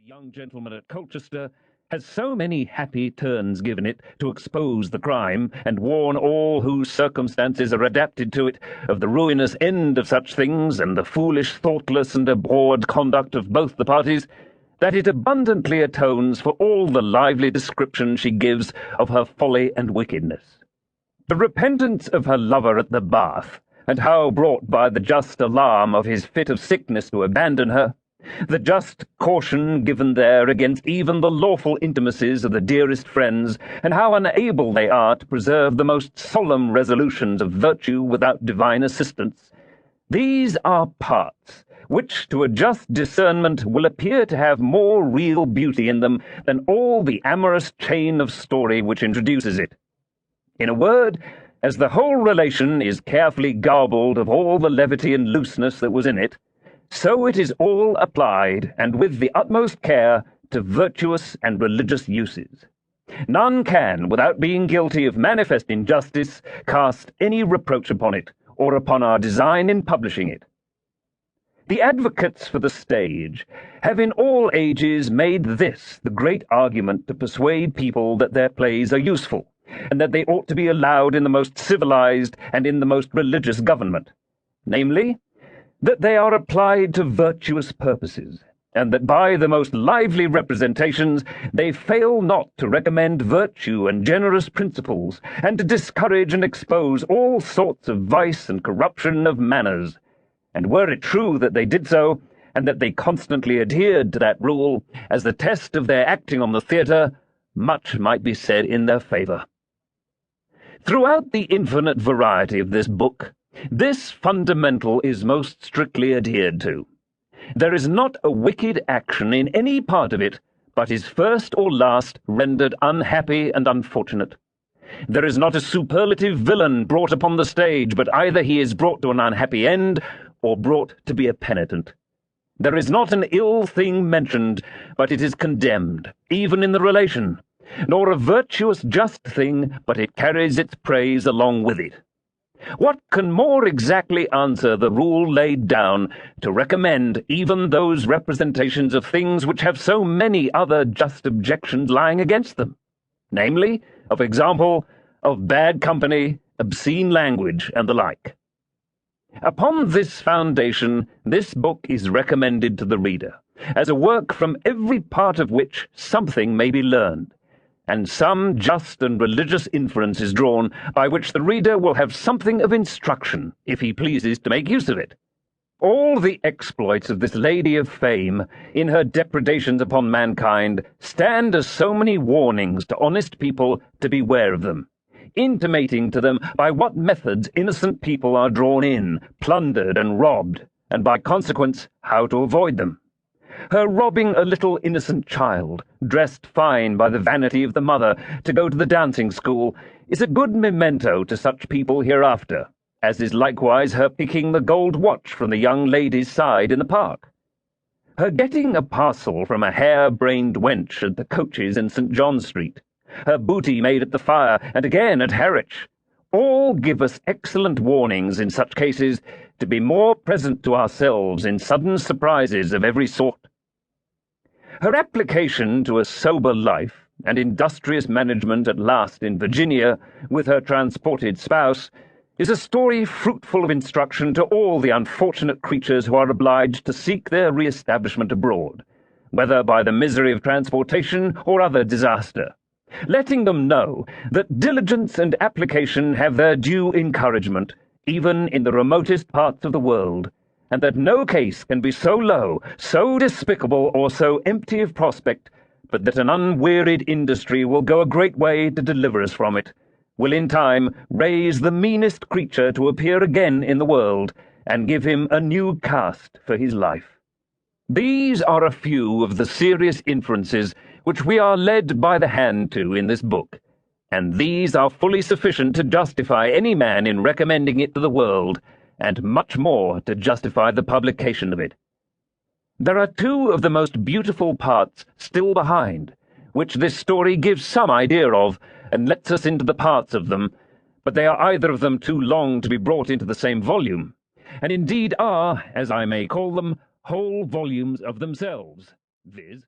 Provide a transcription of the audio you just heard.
young gentleman at Colchester has so many happy turns given it to expose the crime and warn all whose circumstances are adapted to it of the ruinous end of such things and the foolish, thoughtless, and abhorred conduct of both the parties, that it abundantly atones for all the lively description she gives of her folly and wickedness. The repentance of her lover at the bath, and how brought by the just alarm of his fit of sickness to abandon her, the just caution given there against even the lawful intimacies of the dearest friends, and how unable they are to preserve the most solemn resolutions of virtue without divine assistance, these are parts which to a just discernment will appear to have more real beauty in them than all the amorous chain of story which introduces it. In a word, as the whole relation is carefully garbled of all the levity and looseness that was in it, so it is all applied, and with the utmost care, to virtuous and religious uses. None can, without being guilty of manifest injustice, cast any reproach upon it, or upon our design in publishing it. The advocates for the stage have in all ages made this the great argument to persuade people that their plays are useful, and that they ought to be allowed in the most civilized and in the most religious government, namely, that they are applied to virtuous purposes, and that by the most lively representations they fail not to recommend virtue and generous principles, and to discourage and expose all sorts of vice and corruption of manners. And were it true that they did so, and that they constantly adhered to that rule as the test of their acting on the theatre, much might be said in their favour. Throughout the infinite variety of this book, this fundamental is most strictly adhered to. There is not a wicked action in any part of it, but is first or last rendered unhappy and unfortunate. There is not a superlative villain brought upon the stage, but either he is brought to an unhappy end, or brought to be a penitent. There is not an ill thing mentioned, but it is condemned, even in the relation, nor a virtuous just thing, but it carries its praise along with it. What can more exactly answer the rule laid down to recommend even those representations of things which have so many other just objections lying against them, namely, of example, of bad company, obscene language, and the like? Upon this foundation, this book is recommended to the reader, as a work from every part of which something may be learned, and some just and religious inference is drawn, by which the reader will have something of instruction, if he pleases to make use of it. All the exploits of this lady of fame, in her depredations upon mankind, stand as so many warnings to honest people to beware of them, intimating to them by what methods innocent people are drawn in, plundered, and robbed, and by consequence how to avoid them. Her robbing a little innocent child, dressed fine by the vanity of the mother, to go to the dancing school, is a good memento to such people hereafter, as is likewise her picking the gold watch from the young lady's side in the park. Her getting a parcel from a hare-brained wench at the coaches in St. John Street, her booty made at the fire, and again at Harwich, all give us excellent warnings in such cases to be more present to ourselves in sudden surprises of every sort. Her application to a sober life, and industrious management at last in Virginia, with her transported spouse, is a story fruitful of instruction to all the unfortunate creatures who are obliged to seek their re-establishment abroad, whether by the misery of transportation or other disaster, letting them know that diligence and application have their due encouragement, even in the remotest parts of the world, and that no case can be so low, so despicable, or so empty of prospect, but that an unwearied industry will go a great way to deliver us from it, will in time raise the meanest creature to appear again in the world, and give him a new cast for his life. These are a few of the serious inferences which we are led by the hand to in this book, and these are fully sufficient to justify any man in recommending it to the world, and much more to justify the publication of it. There are two of the most beautiful parts still behind, which this story gives some idea of, and lets us into the parts of them, but they are either of them too long to be brought into the same volume, and indeed are, as I may call them, whole volumes of themselves, viz.